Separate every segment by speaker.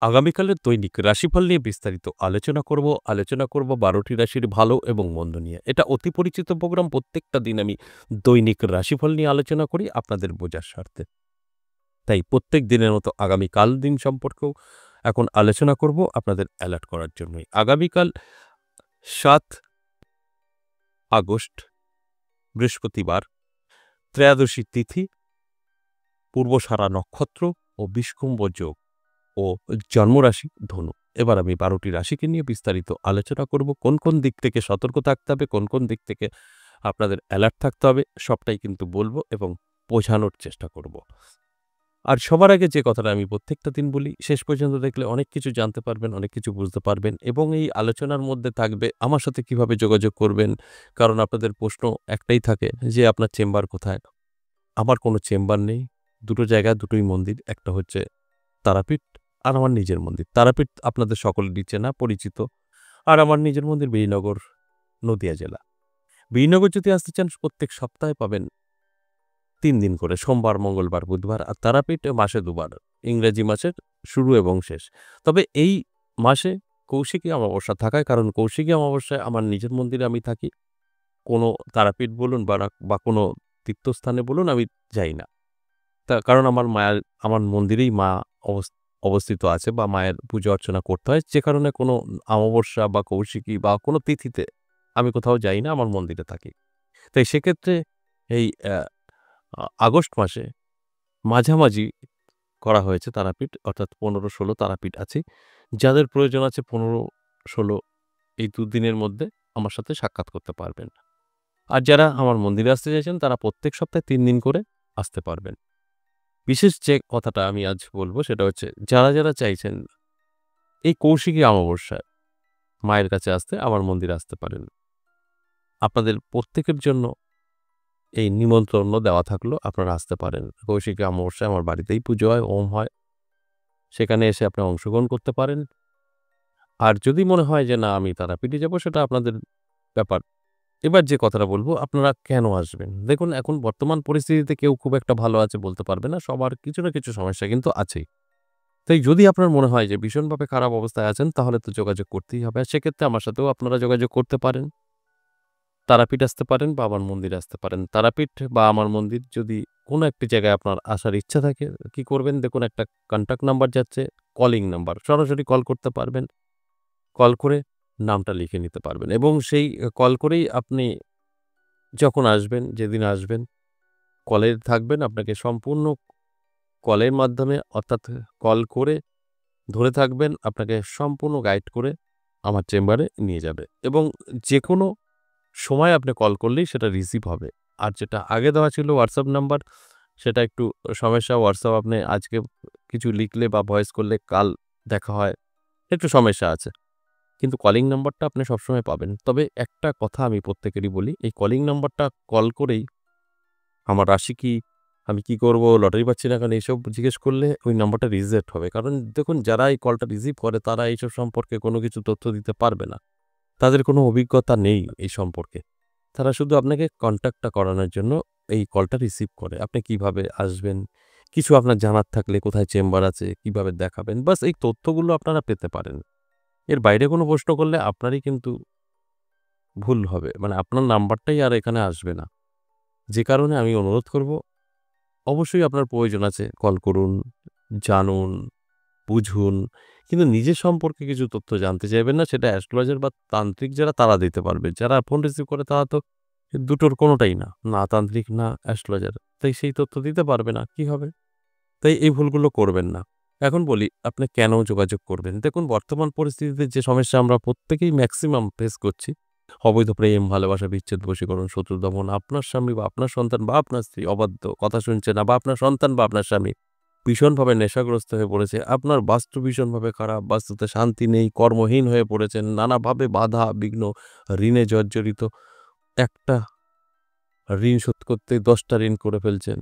Speaker 1: আগামীকালের দৈনিক রাশিফল নিয়ে বিস্তারিত আলোচনা করব ১২টি রাশির ভালো এবং মন্দ নিয়ে। এটা অতি পরিচিত প্রোগ্রাম। প্রত্যেকটা দিন আমি দৈনিক রাশিফল নিয়ে আলোচনা করি আপনাদের বোঝার স্বার্থে। তাই প্রত্যেক দিনের মতো আগামীকাল দিন সম্পর্কেও এখন আলোচনা করব আপনাদের অ্যালার্ট করার জন্যই। আগামীকাল ৭ আগস্ট বৃহস্পতিবার, ত্রয়োদশী তিথি, পূর্বসারা নক্ষত্র ও বিষকুম্ভ যোগ ও জন্মরাশি ধনু। এবার আমি ১২টি রাশিকে নিয়ে বিস্তারিত আলোচনা করব। কোন কোন দিক থেকে সতর্ক থাকতে হবে, কোন কোন দিক থেকে আপনাদের অ্যালার্ট থাকতে হবে, সবটাই কিন্তু বলবো এবং বোঝানোর চেষ্টা করব। আর সবার আগে যে কথাটা আমি প্রত্যেকটা দিন বলি, শেষ পর্যন্ত দেখলে অনেক কিছু জানতে পারবেন, অনেক কিছু বুঝতে পারবেন এবং এই আলোচনার মধ্যে থাকবে আমার সাথে কিভাবে যোগাযোগ করবেন। কারণ আপনাদের প্রশ্ন একটাই থাকে যে, আপনার চেম্বার কোথায়? আমার কোনো চেম্বার নেই। দুটো জায়গা, দুটোই মন্দির। একটা হচ্ছে তারাপীঠ আর আমার নিজের মন্দির। তারাপীঠ আপনাদের সকলেরই চেনা পরিচিত। আর আমার নিজের মন্দির বীরনগর, নদীয়া জেলা। বীরনগর যদি আসতে চান প্রত্যেক সপ্তাহে পাবেন ৩ দিন করে সোমবার, মঙ্গলবার, বুধবার। আর তারাপীঠ মাসে ২ বার, ইংরেজি মাসের শুরু এবং শেষ। তবে এই মাসে কৌশিকী অমাবস্যা থাকায়, কারণ কৌশিকী অমাবস্যায় আমার নিজের মন্দিরে আমি থাকি। কোনো তারাপীঠ বলুন বা কোনো তীর্থস্থানে বলুন আমি যাই না। কারণ আমার মন্দিরেই মা অবস্থিত আছে বা মায়ের পুজো অর্চনা করতে হয়। যে কারণে কোনো অমাবস্যা বা কৌশিকী বা কোনো তিথিতে আমি কোথাও যাই না, আমার মন্দিরে থাকি। তাই সেক্ষেত্রে এই আগস্ট মাসে মাঝামাঝি করা হয়েছে তারাপীঠ, অর্থাৎ ১৫-১৬ তারাপীঠ আছে। যাদের প্রয়োজন আছে ১৫-১৬ এই ২ দিনের মধ্যে আমার সাথে সাক্ষাৎ করতে পারবেন। আর যারা আমার মন্দিরে আসতে চাইছেন তারা প্রত্যেক সপ্তাহে ৩ দিন করে আসতে পারবেন। বিশেষ যে কথাটা আমি আজ বলব সেটা হচ্ছে, যারা চাইছেন এই কৌশিকী অমাবস্যায় মায়ের কাছে আসতে আমার মন্দিরে আসতে পারেন। আপনাদের প্রত্যেকের জন্য এই নিমন্ত্রণ দেওয়া থাকলো, আপনারা আসতে পারেন। কৌশিকী অমাবস্যায় আমার বাড়িতেই পুজো হয়, হোম হয়। সেখানে এসে আপনারা অংশগ্রহণ করতে পারেন। আর যদি মনে হয় যে না আমি তারাপীঠে যাব, সেটা আপনাদের ব্যাপার। এবার যে কথাটা বলব, আপনারা কেন আসবেন? দেখুন, এখন বর্তমান পরিস্থিতিতে কেউ খুব একটা ভালো আছে বলতে পারবে না। সবার কিছু না কিছু সমস্যা কিন্তু আছেই। তাই যদি আপনার মনে হয় যে ভীষণভাবে খারাপ অবস্থায় আছেন, তাহলে তো যোগাযোগ করতেই হবে। আর সেক্ষেত্রে আমার সাথেও আপনারা যোগাযোগ করতে পারেন। তারাপীঠ আসতে পারেন বা আমার মন্দিরে আসতে পারেন। তারাপীঠ বা আমার মন্দির যদি কোনো একটি জায়গায় আপনার আসার ইচ্ছা থাকে, কি করবেন? দেখুন, একটা কনট্যাক্ট নাম্বার যাচ্ছে, কলিং নাম্বার। সরাসরি কল করতে পারবেন। কল করে নামটা লিখে নিতে পারবেন এবং সেই কল করেই আপনি যখন আসবেন, যেদিন আসবেন, কলে থাকবেন। আপনাকে সম্পূর্ণ কলের মাধ্যমে, অর্থাৎ কল করে ধরে থাকবেন, আপনাকে সম্পূর্ণ গাইড করে আমার চেম্বারে নিয়ে যাবে এবং যেকোনো সময় আপনি কল করলেই সেটা রিসিভ হবে। আর যেটা আগে দেওয়া ছিল হোয়াটসঅ্যাপ নাম্বার, সেটা একটু সমস্যা। হোয়াটসঅ্যাপ আপনি আজকে কিছু লিখলে বা ভয়েস করলে কাল দেখা হয়, একটু সমস্যা আছে। কিন্তু কলিং নাম্বারটা আপনি সবসময় পাবেন। তবে একটা কথা আমি প্রত্যেকেরই বলি, এই কলিং নাম্বারটা কল করেই আমার রাশি কি, আমি কি করব, লটারি পাচ্ছি না কেন, এইসব জিজ্ঞেস করলে ওই নাম্বারটা রিজেক্ট হবে। কারণ দেখুন, যারা এই কলটা রিসিভ করে তারা এইসব সম্পর্কে কোনো কিছু তথ্য দিতে পারবে না। তাদের কোনো অভিজ্ঞতা নেই এই সম্পর্কে। তারা শুধু আপনাকে কনট্যাক্টটা করানোর জন্য এই কলটা রিসিভ করে। আপনি কিভাবে আসবেন, কিছু আপনার জানার থাকলে কোথায় চেম্বার আছে, কিভাবে দেখাবেন, বাস এই তথ্যগুলো আপনারা পেতে পারেন। এর বাইরে কোনো প্রশ্ন করলে আপনারই কিন্তু ভুল হবে। মানে আপনার নাম্বারটাই আর এখানে আসবে না। যে কারণে আমি অনুরোধ করব, অবশ্যই আপনার প্রয়োজন আছে, কল করুন, জানুন, বুঝুন। কিন্তু নিজের সম্পর্কে কিছু তথ্য জানতে চাইবেন না, সেটা অ্যাস্ট্রোলজার বা তান্ত্রিক যারা তারা দিতে পারবে। যারা ফোন রিসিভ করে তারা তো দুটোর কোনোটাই না। না তান্ত্রিক, না অ্যাস্ট্রোলজার। তাই সেই তথ্য দিতে পারবে না। কি হবে? তাই এই ভুলগুলো করবেন না। এখন বলি, আপনি কেন যোগাযোগ করবেন? দেখুন, বর্তমান পরিস্থিতিতে যে সমস্যা আমরা প্রত্যেকেই ম্যাক্সিমাম ফেস করছি, অবৈধ প্রেম, ভালোবাসা, বিচ্ছেদ, বশীকরণ, শত্রু দমন, আপনার স্বামী বা আপনার সন্তান বা আপনার স্ত্রী অবাধ্য, কথা শুনছে না, বা আপনার সন্তান বা আপনার স্বামী ভীষণভাবে নেশাগ্রস্ত হয়ে পড়েছে, আপনার বাস্তু ভীষণভাবে খারাপ, বাস্তুতে শান্তি নেই, কর্মহীন হয়ে পড়েছেন, নানাভাবে বাধা, বিঘ্ন, ঋণে জর্জরিত, একটা ঋণ শোধ করতে ১০টা ঋণ করে ফেলছেন।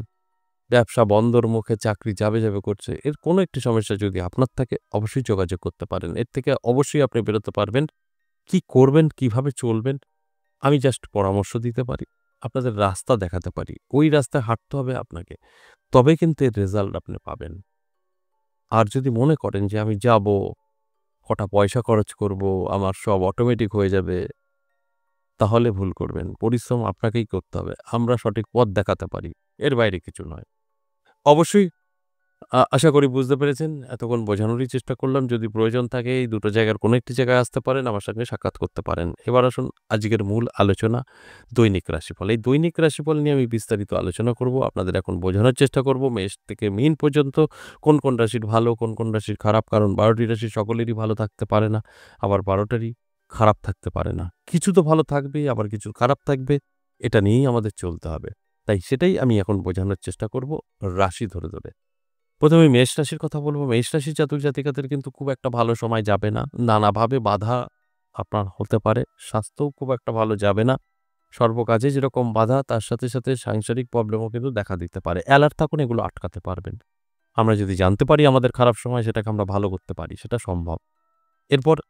Speaker 1: ব্যবসা বন্ধর মুখে, চাকরি যাবে করছে। এর কোনো একটি সমস্যা যদি আপনার থাকে, অবশ্যই যোগাযোগ করতে পারেন। এর থেকে অবশ্যই আপনি বেরোতে পারবেন। কি করবেন, কিভাবে চলবেন, আমি জাস্ট পরামর্শ দিতে পারি। আপনাদের রাস্তা দেখাতে পারি। ওই রাস্তায় হাঁটতে হবে আপনাকে। তবে কিন্তু এর রেজাল্ট আপনি পাবেন। আর যদি মনে করেন যে আমি যাব, কটা পয়সা খরচ করব, আমার সব অটোমেটিক হয়ে যাবে, তাহলে ভুল করবেন। পরিশ্রম আপনাকেই করতে হবে। আমরা সঠিক পথ দেখাতে পারি। এর বাইরে কিছু নয়। অবশ্যই আশা করি বুঝতে পেরেছেন। এতক্ষণ বোঝানোরই চেষ্টা করলাম। যদি প্রয়োজন থাকে এই দুটো জায়গার কোনো একটি জায়গায় আসতে পারেন, আমার সঙ্গে সাক্ষাৎ করতে পারেন। এবার আসুন আজকের মূল আলোচনা দৈনিক রাশিফল। এই দৈনিক রাশিফল নিয়ে আমি বিস্তারিত আলোচনা করব। আপনাদের এখন বোঝানোর চেষ্টা করব মেষ থেকে মীন পর্যন্ত কোন রাশির ভালো, কোন রাশির খারাপ। কারণ ১২ টি রাশি সকলেরই ভালো থাকতে পারে না। আবার ১২ টারই খারাপ থাকতে পারে না। কিছু তো ভালো থাকবেই, আবার কিছু খারাপ থাকবে। এটা নিয়েই আমাদের চলতে হবে। তাই সেটাই আমি এখন বোঝানোর চেষ্টা করব রাশি ধরে। প্রথমে মেষ রাশির কথা বলব। মেষ রাশির জাতক-জাতিকাদের কিন্তু খুব একটা ভালো সময় যাবে না। নানাভাবে বাধা আপনার হতে পারে। স্বাস্থ্যও খুব একটা ভালো যাবে না। সর্বকাজে যেরকম বাধা তার সাথে সাংসারিক প্রবলেমও কিন্তু দেখা দিতে পারে। অ্যালার্ট থাকুন, এগুলো আটকাতে পারবেন। আমরা যদি জানতে পারি আমাদের খারাপ সময় সেটাকে আমরা ভালো করতে পারি, সেটা সম্ভব। এরপর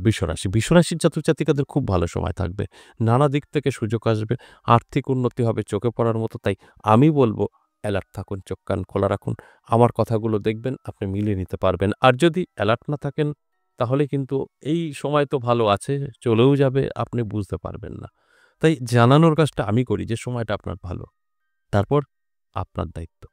Speaker 1: বৃষরাশি। বৃষরাশির জাতক-জাতিকাদের খুব ভালো সময় থাকবে। নানা দিক থেকে সুযোগ আসবে। আর্থিক উন্নতি হবে চোখে পড়ার মতো। তাই আমি বলব অ্যালার্ট থাকুন, চোখ কান খোলা রাখুন। আমার কথাগুলো দেখবেন আপনি মিলিয়ে নিতে পারবেন। আর যদি অ্যালার্ট না থাকেন তাহলে কিন্তু এই সময় তো ভালো আছে, চলেও যাবে, আপনি বুঝতে পারবেন না। তাই জানানোর কাজটা আমি করি যে সময়টা আপনার ভালো। তারপর আপনার দায়িত্ব।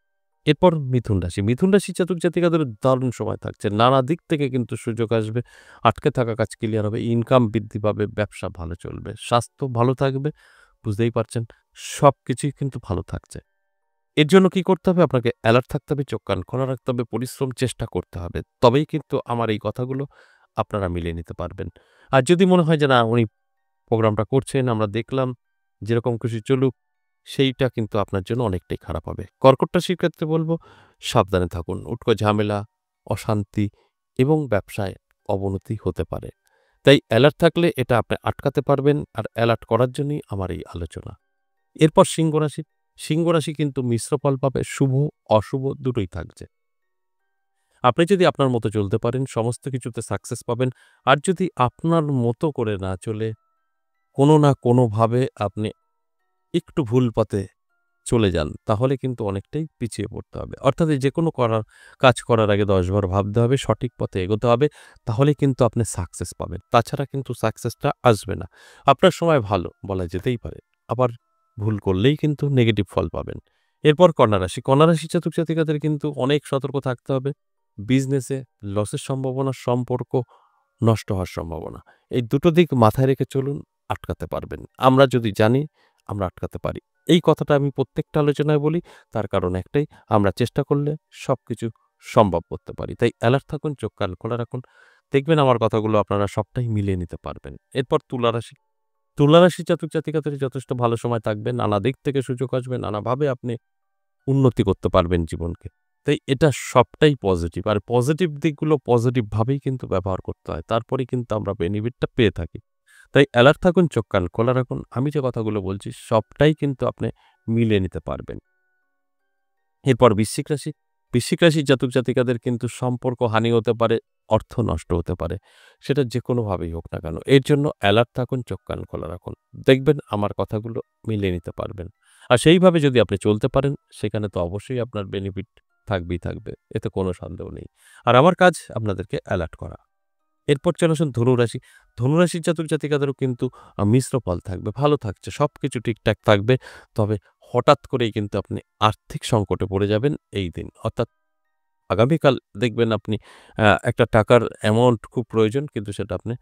Speaker 1: এরপর মিথুন রাশি। মিথুন রাশির জাতক-জাতিকাদের দারুণ সময় থাকছে। নানা দিক থেকে কিন্তু সুযোগ আসবে। আটকে থাকা কাজ ক্লিয়ার হবে। ইনকাম বৃদ্ধি পাবে, ব্যবসা ভালো চলবে। স্বাস্থ্য ভালো থাকবে। বুঝতেই পারছেন সবকিছুই কিন্তু ভালো থাকছে। এর জন্য কি করতে হবে? আপনাকে অ্যালার্ট থাকতে হবে, চোখ কান খোলা রাখতে হবে, পরিশ্রম চেষ্টা করতে হবে। তবেই কিন্তু আমার এই কথাগুলো আপনারা মিলিয়ে নিতে পারবেন। আর যদি মনে হয় যে না উনি প্রোগ্রামটা করছেন, আমরা দেখলাম, যেরকম খুশি চলুক, সেইটা কিন্তু আপনার জন্য অনেকটাই খারাপ হবে। কর্কট রাশির ক্ষেত্রে বলব, সাবধানে থাকুন। উটকো ঝামেলা, অশান্তি এবং ব্যবসায় অবনতি হতে পারে। তাই অ্যালার্ট থাকলে এটা আপনি আটকাতে পারবেন, আর অ্যালার্ট করার জন্যই আমার এই আলোচনা। এরপর সিংহ রাশি। সিংহ রাশি কিন্তু মিশ্র ফল পাবে, শুভ, অশুভ দুটোই থাকছে। আপনি যদি আপনার মতো চলতে পারেন, সমস্ত কিছুতে সাকসেস পাবেন। আর যদি আপনার মতো করে না চলে কোনো না কোনোভাবে আপনি একটু ভুল পথে চলে যান, তাহলে কিন্তু অনেকটাই পিছিয়ে পড়তে হবে। অর্থাৎ এই যেকোনো কাজ করার আগে ১০ বার ভাবতে হবে, সঠিক পথে এগোতে হবে, তাহলেই কিন্তু আপনি সাকসেস পাবেন। তাছাড়া কিন্তু সাকসেসটা আসবে না। আপনার সময় ভালো বলা যেতেই পারে। আবার ভুল করলেই কিন্তু নেগেটিভ ফল পাবেন। এরপর কন্যা রাশি। কন্যা রাশির জাতক-জাতিকাদের কিন্তু অনেক সতর্ক থাকতে হবে। বিজনেসে লসের সম্ভাবনা, সম্পর্ক নষ্ট হওয়ার সম্ভাবনা। এই দুটো দিক মাথায় রেখে চলুন, আটকাতে পারবেন। আমরা যদি জানি, আমরা আটকাতে পারি। এই কথাটা আমি প্রত্যেকটা আলোচনায় বলি। তার কারণ একটাই, আমরা চেষ্টা করলে সবকিছু সম্ভব করতে পারি। তাই অ্যালার্ট থাকুন, চোখ কান খোলা রাখুন। দেখবেন আমার কথাগুলো আপনারা সবটাই মিলিয়ে নিতে পারবেন। এরপর তুলা রাশি। তুলা রাশির জাতক-জাতিকাদের যথেষ্ট ভালো সময় থাকবে। নানা দিক থেকে সুযোগ আসবে। নানাভাবে আপনি উন্নতি করতে পারবেন জীবনকে। তাই এটা সবটাই পজিটিভ। আর পজিটিভ দিকগুলো পজিটিভ ভাবেই কিন্তু ব্যবহার করতে হয়। তারপরেই কিন্তু আমরা বেনিফিটটা পেয়ে থাকি। তাই অ্যালার্ট থাকুন, চোখ কান খোলা রাখুন। আমি যে কথাগুলো বলছি সবটাই কিন্তু আপনি মিলিয়ে নিতে পারবেন। এরপর বৃশ্চিক রাশি। বৃশ্চিক রাশির জাতক-জাতিকাদের কিন্তু সম্পর্ক হানি হতে পারে, অর্থ নষ্ট হতে পারে। সেটা যেকোনোভাবেই হোক না কেন। এর জন্য অ্যালার্ট থাকুন, চোখ কান খোলা রাখুন। দেখবেন আমার কথাগুলো মিলিয়ে নিতে পারবেন। আর সেইভাবে যদি আপনি চলতে পারেন, সেখানে তো অবশ্যই আপনার বেনিফিট থাকবেই থাকবে। এতে কোনো সন্দেহ নেই। আর আমার কাজ আপনাদেরকে অ্যালার্ট করা। এরপর চলে আসুন ধনুরাশি। ধনুরাশির জাতক-জাতিকাদেরও কিন্তু মিশ্র ফল থাকবে। ভালো থাকছে, সবকিছু ঠিকঠাক থাকবে। তবে হঠাৎ করেই কিন্তু আপনি আর্থিক সংকটে পড়ে যাবেন এই দিন। অর্থাৎ আগামীকাল দেখবেন আপনি একটা টাকার অ্যামাউন্ট খুব প্রয়োজন, কিন্তু সেটা আপনি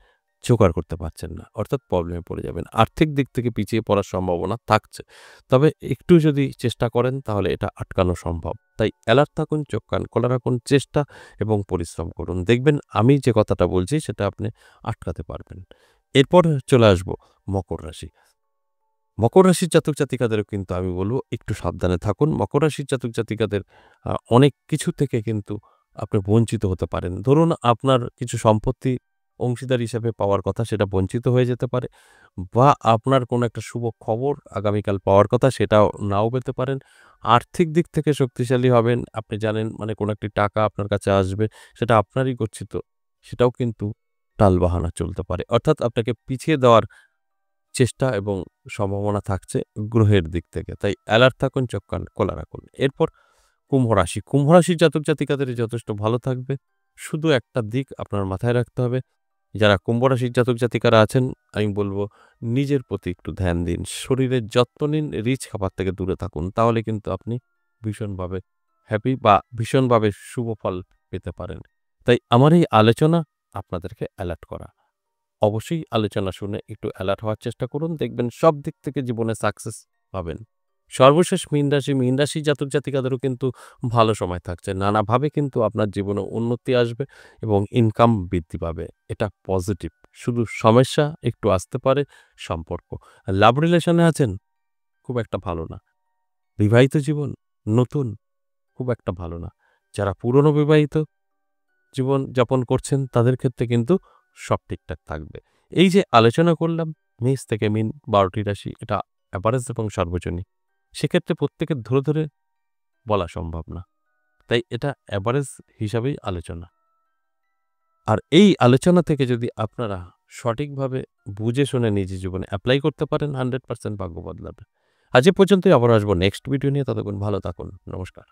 Speaker 1: জোগাড় করতে পারছেন না। অর্থাৎ প্রবলেমে পড়ে যাবেন। আর্থিক দিক থেকে পিছিয়ে পড়ার সম্ভাবনা থাকছে। তবে একটু যদি চেষ্টা করেন তাহলে এটা আটকানো সম্ভব। তাই অ্যালার্ট থাকুন, চোখ কান খোলা রাখুন, চেষ্টা এবং পরিশ্রম করুন। দেখবেন আমি যে কথাটা বলছি সেটা আপনি আটকাতে পারবেন। এরপর চলে আসব মকর রাশি। মকর রাশির জাতক-জাতিকাদেরও কিন্তু আমি বলব একটু সাবধানে থাকুন। মকর রাশির জাতক-জাতিকাদের অনেক কিছু থেকে কিন্তু আপনি বঞ্চিত হতে পারেন। ধরুন আপনার কিছু সম্পত্তি অংশীদার হিসেবে পাওয়ার কথা সেটা বঞ্চিত হয়ে যেতে পারে, বা আপনার কোনো একটা শুভ খবর আগামীকাল পাওয়ার কথা সেটাও নাও পেতে পারেন। আর্থিক দিক থেকে শক্তিশালী হবেন। আপনি জানেন মানে কোনো একটি টাকা আপনার কাছে আসবে, সেটা আপনারই গচ্ছিত। সেটাও কিন্তু টালবাহানা চলতে পারে। অর্থাৎ আপনাকে পিছিয়ে দেওয়ার চেষ্টা এবং সম্ভাবনা থাকছে গ্রহের দিক থেকে। তাই অ্যালার্ট থাকুন, চোখ কান খোলা রাখুন। এরপর কুম্ভ রাশি, কুম্ভ রাশির জাতক জাতিকাদের যথেষ্ট ভালো থাকবে। শুধু একটা দিক আপনার মাথায় রাখতে হবে, যারা কুম্ভ রাশির জাতক জাতিকারা আছেন, আমি বলব নিজের প্রতি একটু ধ্যান দিন, শরীরের যত্ন নিন, রিচ খাবার থেকে দূরে থাকুন। তাহলে কিন্তু আপনি ভীষণভাবে হ্যাপি বা ভীষণভাবে শুভ ফল পেতে পারেন। তাই আমার এই আলোচনা আপনাদেরকে অ্যালার্ট করা। অবশ্যই আলোচনা শুনে একটু অ্যালার্ট হওয়ার চেষ্টা করুন, দেখবেন সব দিক থেকে জীবনে সাকসেস পাবেন। সর্বশেষ মীন রাশি জাতক জাতিকাদেরও কিন্তু ভালো সময় থাকছে, নানাভাবে কিন্তু আপনার জীবনে উন্নতি আসবে এবং ইনকাম বৃদ্ধি পাবে, এটা পজিটিভ। শুধু সমস্যা একটু আসতে পারে সম্পর্ক, লাভ রিলেশনে আছেন খুব একটা ভালো না, বিবাহিত জীবন নতুন খুব একটা ভালো না, যারা পুরনো বিবাহিত জীবন যাপন করছেন তাদের ক্ষেত্রে কিন্তু সব ঠিকঠাক থাকবে। এই যে আলোচনা করলাম মেষ থেকে মীন ১২টি রাশি, এটা অ্যাভারেজ এবং সর্বজনীন, সেক্ষেত্রে প্রত্যেকের ধরে ধরে বলা সম্ভব না, তাই এটা অ্যাভারেজ হিসাবেই আলোচনা। আর এই আলোচনা থেকে যদি আপনারা সঠিকভাবে বুঝে শুনে নিজের জীবনে অ্যাপ্লাই করতে পারেন, 100% ভাগ্য বদলাবে। আজ এ পর্যন্তই, আবার আসবো নেক্সট ভিডিও নিয়ে। ততক্ষণ ভালো থাকুন। নমস্কার।